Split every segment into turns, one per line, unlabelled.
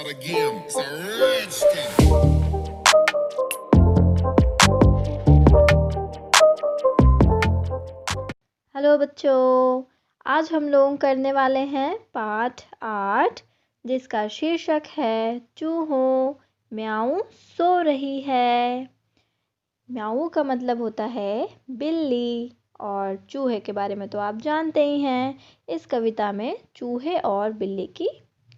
again. It's a Redskin.
Hello बच्चों, आज हम लोग करने वाले हैं पाठ 8 जिसका शीर्षक है चूहों म्याऊ सो रही है। म्याऊ का मतलब होता है बिल्ली और चूहे के बारे में तो आप जानते ही हैं। इस कविता में चूहे और बिल्ली की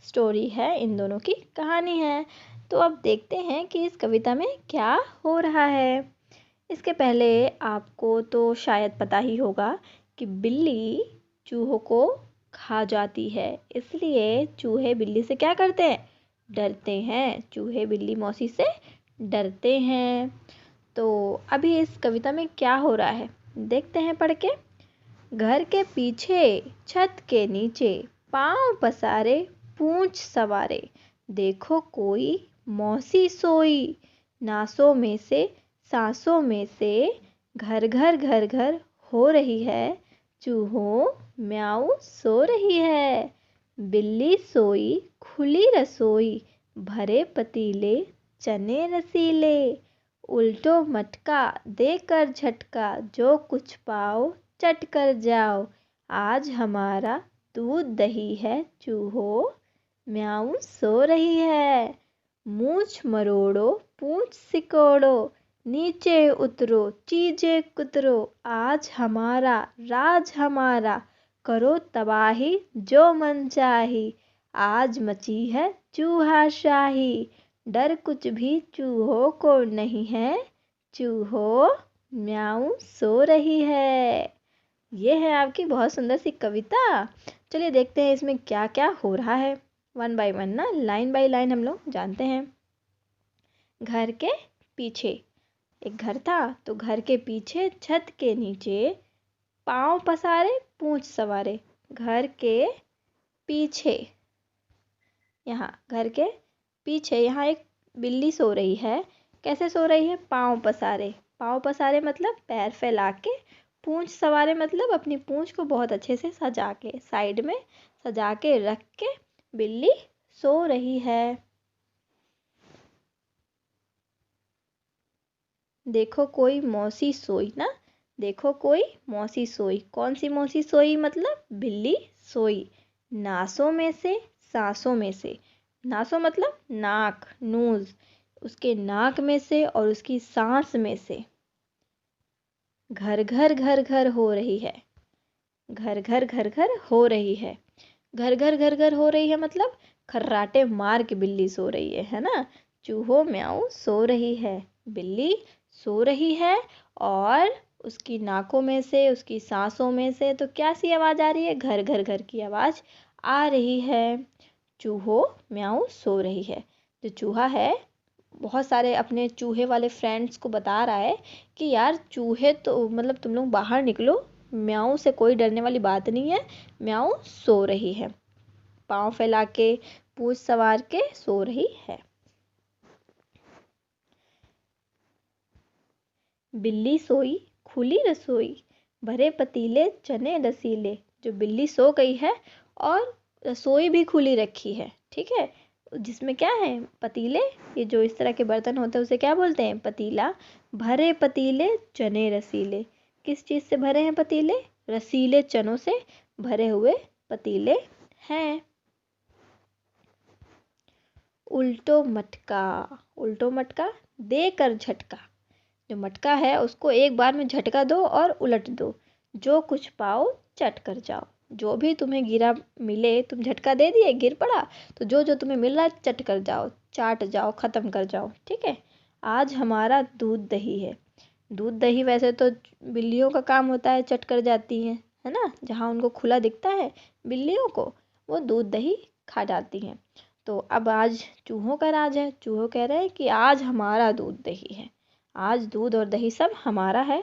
स्टोरी है, इन दोनों की कहानी है। तो अब देखते हैं कि इस कविता में क्या हो रहा है। इसके पहले आपको तो शायद पता ही होगा कि बिल्ली चूहों को खा जाती है, इसलिए चूहे बिल्ली से क्या करते हैं? डरते हैं। चूहे बिल्ली मौसी से डरते हैं। तो अभी इस कविता में क्या हो रहा है देखते हैं पढ़ के। घर के पीछे छत के नीचे पांव पसारे पूंछ सवारे, देखो कोई मौसी सोई, नासों में से सांसों में से, घर घर घर घर हो रही है, चूहों म्याऊ सो रही है। बिल्ली सोई खुली रसोई, भरे पतीले चने रसीले, उल्टो मटका देकर झटका, जो कुछ पाओ चट कर जाओ, आज हमारा दूध दही है, चूहों म्याऊ सो रही है। मूछ मरोड़ो पूंछ सिकोड़ो, नीचे उतरो चीजें कुतरो, आज हमारा राज हमारा, करो तबाही जो मन चाही, आज मची है चूहा शाही, डर कुछ भी चूहों को नहीं है, चूहों म्याऊ सो रही है। ये है आपकी बहुत सुंदर सी कविता। चलिए देखते हैं इसमें क्या क्या हो रहा है। वन बाय वन ना, लाइन बाय लाइन हम लोग जानते हैं। घर के पीछे एक घर था, तो घर के पीछे छत के नीचे पांव पसारे पूंछ सवारे। घर के पीछे, यहाँ घर के पीछे यहाँ एक बिल्ली सो रही है। कैसे सो रही है? पांव पसारे। पांव पसारे मतलब पैर फैला के, पूंछ सवारे मतलब अपनी पूंछ को बहुत अच्छे से सजा के, साइड में सजा के रख के बिल्ली सो रही है। देखो कोई मौसी सोई ना, देखो कोई मौसी सोई। कौन सी मौसी सोई? मतलब बिल्ली सोई। नासों में से सांसों में से, नासों मतलब नाक, नोज, उसके नाक में से और उसकी सांस में से। घर घर घर घर हो रही है, घर घर घर घर हो रही है। घर घर घर घर हो रही है मतलब खर्राटे मार के बिल्ली सो रही है ना। चूहों म्याऊ सो रही है, बिल्ली सो रही है, और उसकी नाकों में से, उसकी सांसों में से तो क्या सी आवाज़ आ रही है? घर घर घर की आवाज़ आ रही है। चूहों म्याऊ सो रही है। जो चूहा है बहुत सारे अपने चूहे वाले फ्रेंड्स को बता रहा है कि यार चूहे तो मतलब तुम लोग बाहर निकलो, म्याऊ से कोई डरने वाली बात नहीं है, म्याऊ सो रही है। पाँव फैला के पूंछ सवार के सो रही है। बिल्ली सोई खुली रसोई, भरे पतीले चने रसीले। जो बिल्ली सो गई है और रसोई भी खुली रखी है, ठीक है, जिसमें क्या है? पतीले। ये जो इस तरह के बर्तन होते हैं उसे क्या बोलते हैं? पतीला। भरे पतीले चने रसीले। किस चीज़ से भरे हैं पतीले? रसीले चनों से भरे हुए पतीले हैं। उल्टो मटका, उल्टो मटका देकर झटका। जो मटका है उसको एक बार में झटका दो और उलट दो, जो कुछ पाओ चट कर जाओ। जो भी तुम्हें गिरा मिले, तुम झटका दे दिए, गिर पड़ा, तो जो जो तुम्हें मिल रहा है चट कर जाओ, चाट जाओ, ख़त्म कर जाओ, ठीक है। आज हमारा दूध दही है। दूध दही वैसे तो बिल्लियों का काम होता है, चट कर जाती हैं, है ना। जहाँ उनको खुला दिखता है बिल्लियों को, वो दूध दही खा जाती हैं। तो अब आज चूहों का राज है। चूहों कह रहे हैं कि आज हमारा दूध दही है, आज दूध और दही सब हमारा है।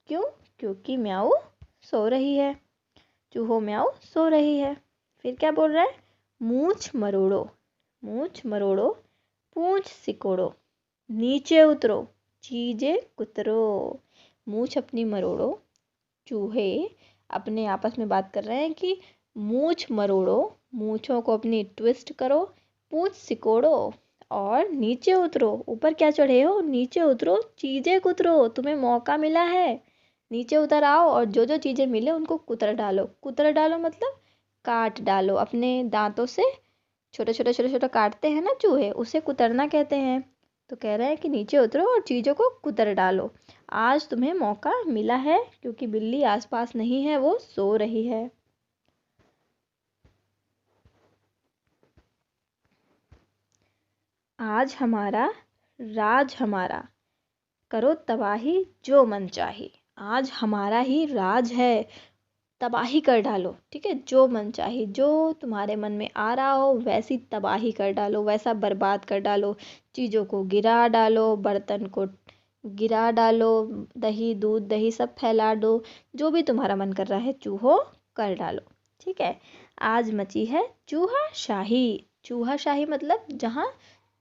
क्यों? क्योंकि म्याऊ सो रही है। चूहों म्याऊ सो रही है। फिर क्या बोल रहा है? मूछ मरोड़ो, मूछ मरोड़ो पूंछ सिकोड़ो, नीचे उतरो चीजें कुतरो। मूछ अपनी मरोड़ो, चूहे अपने आपस में बात कर रहे हैं कि मूछ मरोड़ो, मूछों को अपनी ट्विस्ट करो, पूंछ सिकोड़ो और नीचे उतरो। ऊपर क्या चढ़े हो, नीचे उतरो, चीजें कुतरो। तुम्हें मौका मिला है, नीचे उतर आओ और जो जो चीजें मिले उनको कुतर डालो। कुतर डालो मतलब काट डालो अपने दांतों से। छोटे छोटे छोटे छोटे काटते हैं ना चूहे, उसे कुतरना कहते हैं। तो कह रहे हैं कि नीचे उतरो और चीजों को कुतर डालो। आज तुम्हें मौका मिला है क्योंकि बिल्ली आसपास नहीं है, वो सो रही है। आज हमारा राज हमारा, करो तबाही जो मन चाही। आज हमारा ही राज है, तबाही कर डालो। ठीक है, जो मन चाही, जो तुम्हारे मन में आ रहा हो वैसी तबाही कर डालो, वैसा बर्बाद कर डालो। चीज़ों को गिरा डालो, बर्तन को गिरा डालो, दही दूध दही सब फैला दो। जो भी तुम्हारा मन कर रहा है चूहो, कर डालो। ठीक है, आज मची है चूहा शाही। चूहा शाही मतलब जहाँ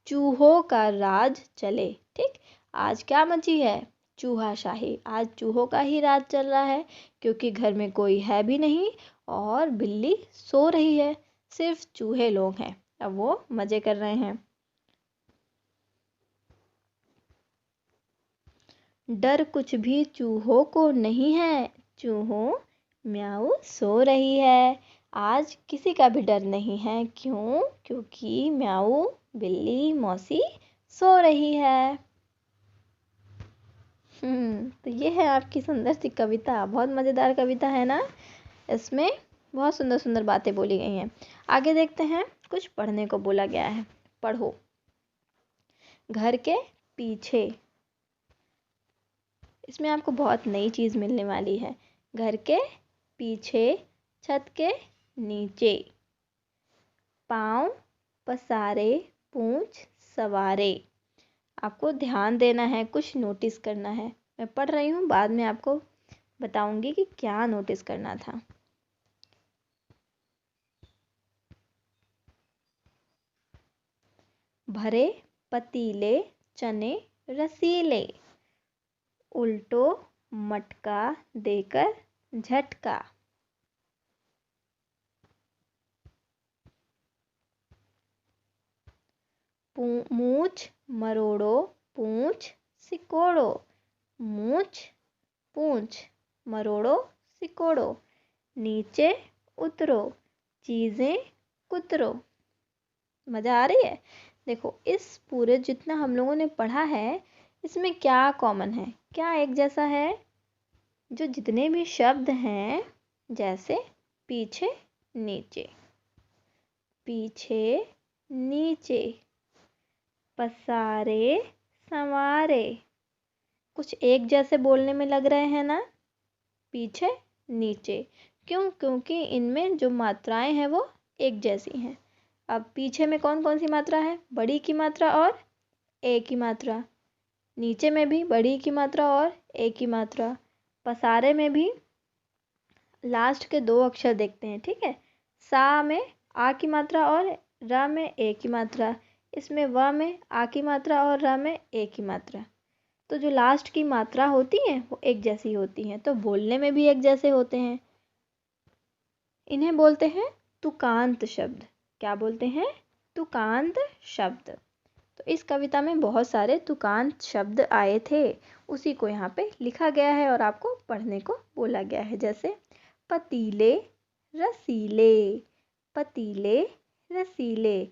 चूहों का राज चले। ठीक, आज क्या मची है, चूहा शाही। आज चूहों का ही राज चल रहा है क्योंकि घर में कोई है भी नहीं और बिल्ली सो रही है। सिर्फ चूहे लोग हैं, अब वो मजे कर रहे हैं। डर कुछ भी चूहों को नहीं है, चूहों म्याऊ सो रही है। आज किसी का भी डर नहीं है, क्यों, क्योंकि म्याऊ बिल्ली मौसी सो रही है। तो ये है आपकी सुंदर सी कविता। बहुत मज़ेदार कविता है ना, इसमें बहुत सुंदर सुंदर बातें बोली गई हैं। आगे देखते हैं, कुछ पढ़ने को बोला गया है, पढ़ो। घर के पीछे, इसमें आपको बहुत नई चीज़ मिलने वाली है। घर के पीछे, छत के नीचे, पाँव पसारे, पूंछ सवारे। आपको ध्यान देना है, कुछ नोटिस करना है। मैं पढ़ रही हूँ, बाद में आपको बताऊंगी कि क्या नोटिस करना था। भरे पतीले, चने रसीले, उल्टो मटका देकर झटका। मूछ मरोड़ो, पूंछ सिकोड़ो। मूछ पूंछ, मरोड़ो सिकोड़ो। नीचे उतरो, चीजें कुतरो। मजा आ रही है। देखो, इस पूरे जितना हम लोगों ने पढ़ा है, इसमें क्या कॉमन है, क्या एक जैसा है। जो जितने भी शब्द हैं, जैसे पीछे नीचे, पीछे नीचे, पसारे संवारे, कुछ एक जैसे बोलने में लग रहे हैं ना, पीछे नीचे। क्यों, क्योंकि इनमें जो मात्राएं हैं वो एक जैसी हैं। अब पीछे में कौन कौन सी मात्रा है, बड़ी की मात्रा और ए की मात्रा। नीचे में भी बड़ी की मात्रा और ए की मात्रा। पसारे में भी लास्ट के दो अक्षर देखते हैं। ठीक है, सा में आ की मात्रा और र में ए की मात्रा। इसमें व में आ की मात्रा और र में ए की मात्रा। तो जो लास्ट की मात्रा होती हैं वो एक जैसी होती हैं, तो बोलने में भी एक जैसे होते हैं। इन्हें बोलते हैं तुकांत शब्द। क्या बोलते हैं, तुकांत शब्द। तो इस कविता में बहुत सारे तुकांत शब्द आए थे, उसी को यहाँ पे लिखा गया है और आपको पढ़ने को बोला गया है। जैसे पतीले रसीले, पतीले रसीले।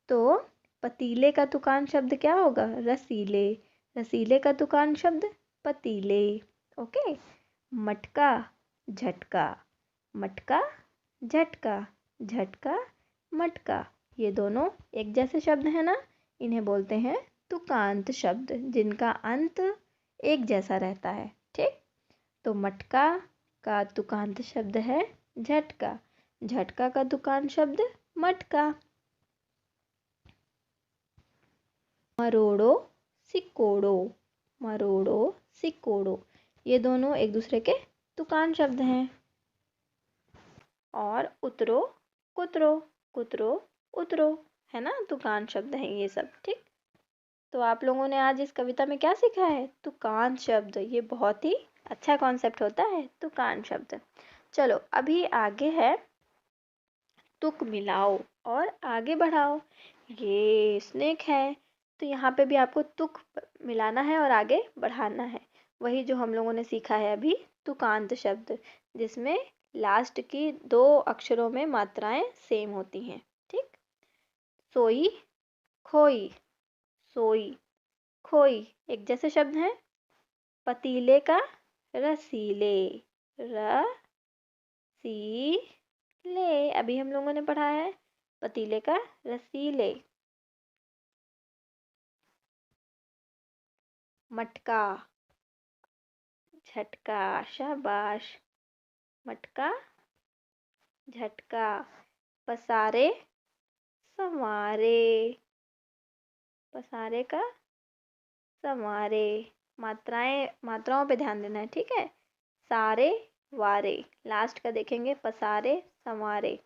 तो पतीले का तुकांत शब्द क्या होगा, रसीले। रसीले का तुकांत शब्द पतीले। ओके, मटका झटका, मटका झटका, झटका मटका। ये दोनों एक जैसे शब्द हैं ना, इन्हें बोलते हैं तुकांत शब्द, जिनका अंत एक जैसा रहता है। ठीक, तो मटका का तुकांत शब्द है झटका, झटका का तुकांत शब्द मटका। मरोड़ो सिकोड़ो, मरोड़ो सिकोड़ो, ये दोनों एक दूसरे के तुकांत शब्द हैं। और उतरो कुतरो, कुतरो उतरो, है ना, तुकांत शब्द हैं ये सब। ठीक, तो आप लोगों ने आज इस कविता में क्या सीखा है, तुकांत शब्द। ये बहुत ही अच्छा कॉन्सेप्ट होता है, तुकांत शब्द। चलो अभी आगे है तुक मिलाओ और आगे बढ़ाओ। ये स्नेक है। तो यहाँ पे भी आपको तुक मिलाना है और आगे बढ़ाना है। वही जो हम लोगों ने सीखा है अभी, तुकांत शब्द, जिसमें लास्ट की 2 अक्षरों में मात्राएं सेम होती हैं। ठीक। सोई, खोई, सोई, खोई एक जैसे शब्द हैं। पतीले का रसीले, रसीले अभी हम लोगों ने पढ़ा है, पतीले का रसीले। मटका, झटका, शाबाश, मटका, झटका। पसारे, संवारे, पसारे का संवारे। मात्राओं पे ध्यान देना है, ठीक है। सारे, वारे, लास्ट का देखेंगे, पसारे, संवारे।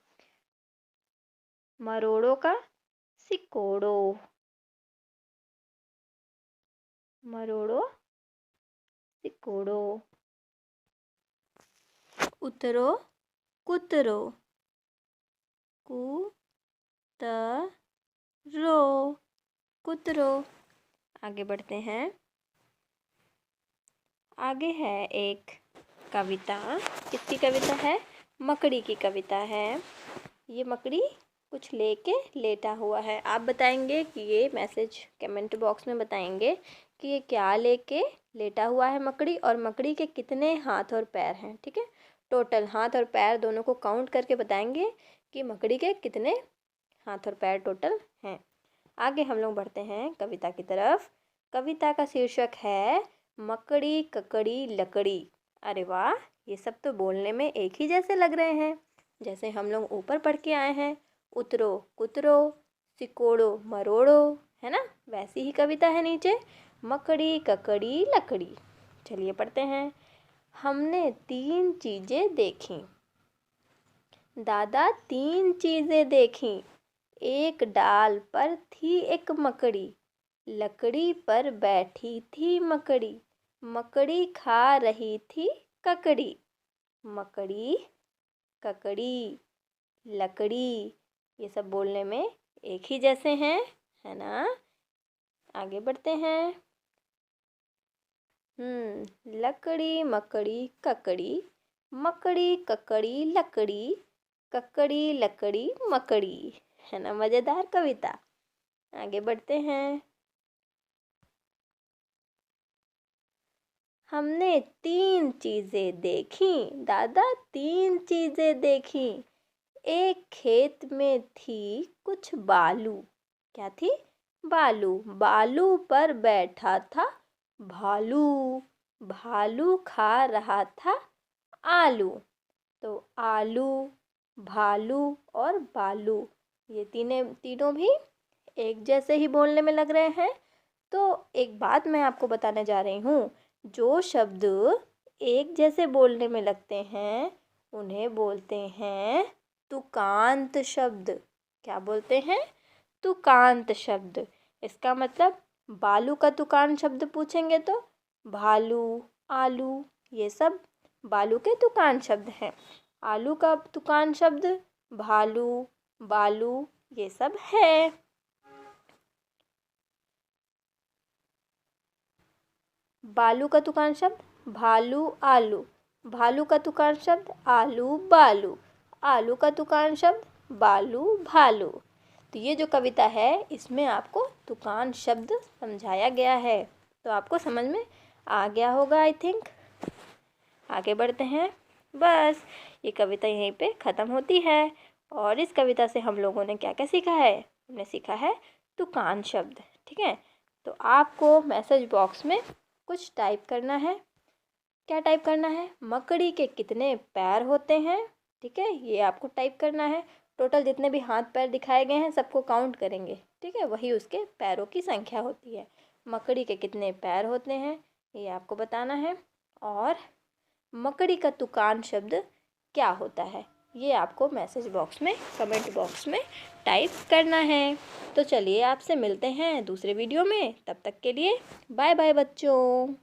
मरोड़ो का सिकोड़ो, मरोड़ो, सिकोड़ो। उतरो, कुतरो, कुतरो, कुतरो। आगे बढ़ते हैं। आगे है एक कविता। किसकी कविता है? मकड़ी की कविता है। ये मकड़ी कुछ लेके लेटा हुआ है। आप बताएंगे कि ये मैसेज कमेंट बॉक्स में बताएंगे कि ये क्या लेके लेटा हुआ है मकड़ी, और मकड़ी के कितने हाथ और पैर हैं। ठीक है, टोटल हाथ और पैर दोनों को काउंट करके बताएंगे कि मकड़ी के कितने हाथ और पैर टोटल हैं। आगे हम लोग बढ़ते हैं कविता की तरफ। कविता का शीर्षक है मकड़ी ककड़ी लकड़ी। अरे वाह, ये सब तो बोलने में एक ही जैसे लग रहे हैं, जैसे हम लोग ऊपर पढ़ के आए हैं, उतरो कुतरो, सिकोड़ो मरोड़ो, है ना। वैसी ही कविता है नीचे, मकड़ी ककड़ी लकड़ी। चलिए पढ़ते हैं। हमने 3 चीज़ें देखी, दादा 3 चीज़ें देखी। एक डाल पर थी एक मकड़ी, लकड़ी पर बैठी थी मकड़ी, मकड़ी खा रही थी ककड़ी। मकड़ी ककड़ी लकड़ी, ये सब बोलने में एक ही जैसे हैं, है ना। आगे बढ़ते हैं। लकड़ी मकड़ी ककड़ी, मकड़ी ककड़ी लकड़ी, ककड़ी लकड़ी मकड़ी, है ना। मज़ेदार कविता। आगे बढ़ते हैं। हमने 3 चीज़ें देखी, दादा 3 चीज़ें देखी। एक खेत में थी कुछ बालू। क्या थी? बालू। बालू पर बैठा था भालू, भालू खा रहा था आलू। तो आलू, भालू और बालू, ये तीनों भी एक जैसे ही बोलने में लग रहे हैं। तो एक बात मैं आपको बताने जा रही हूँ, जो शब्द एक जैसे बोलने में लगते हैं उन्हें बोलते हैं तुकांत शब्द। क्या बोलते हैं? तुकांत शब्द। इसका मतलब बालू का तुकांत शब्द पूछेंगे तो भालू, आलू, ये सब बालू के तुकांत शब्द हैं। आलू का तुकांत शब्द भालू, बालू, ये सब है। बालू का तुकांत शब्द भालू, आलू। भालू का तुकांत शब्द आलू, बालू। आलू का तुकांत शब्द बालू, भालू। तो ये जो कविता है इसमें आपको तुकांत शब्द समझाया गया है। तो आपको समझ में आ गया होगा आई थिंक। आगे बढ़ते हैं। बस ये कविता यहीं पे ख़त्म होती है। और इस कविता से हम लोगों ने क्या क्या सीखा है? हमने सीखा है तुकांत शब्द। ठीक है, तो आपको मैसेज बॉक्स में कुछ टाइप करना है। क्या टाइप करना है? मकड़ी के कितने पैर होते हैं, ठीक है, ये आपको टाइप करना है। टोटल जितने भी हाथ पैर दिखाए गए हैं सबको काउंट करेंगे, ठीक है, वही उसके पैरों की संख्या होती है। मकड़ी के कितने पैर होते हैं ये आपको बताना है। और मकड़ी का तुकांत शब्द क्या होता है ये आपको मैसेज बॉक्स में, कमेंट बॉक्स में टाइप करना है। तो चलिए आपसे मिलते हैं दूसरे वीडियो में, तब तक के लिए बाय बाय बच्चों।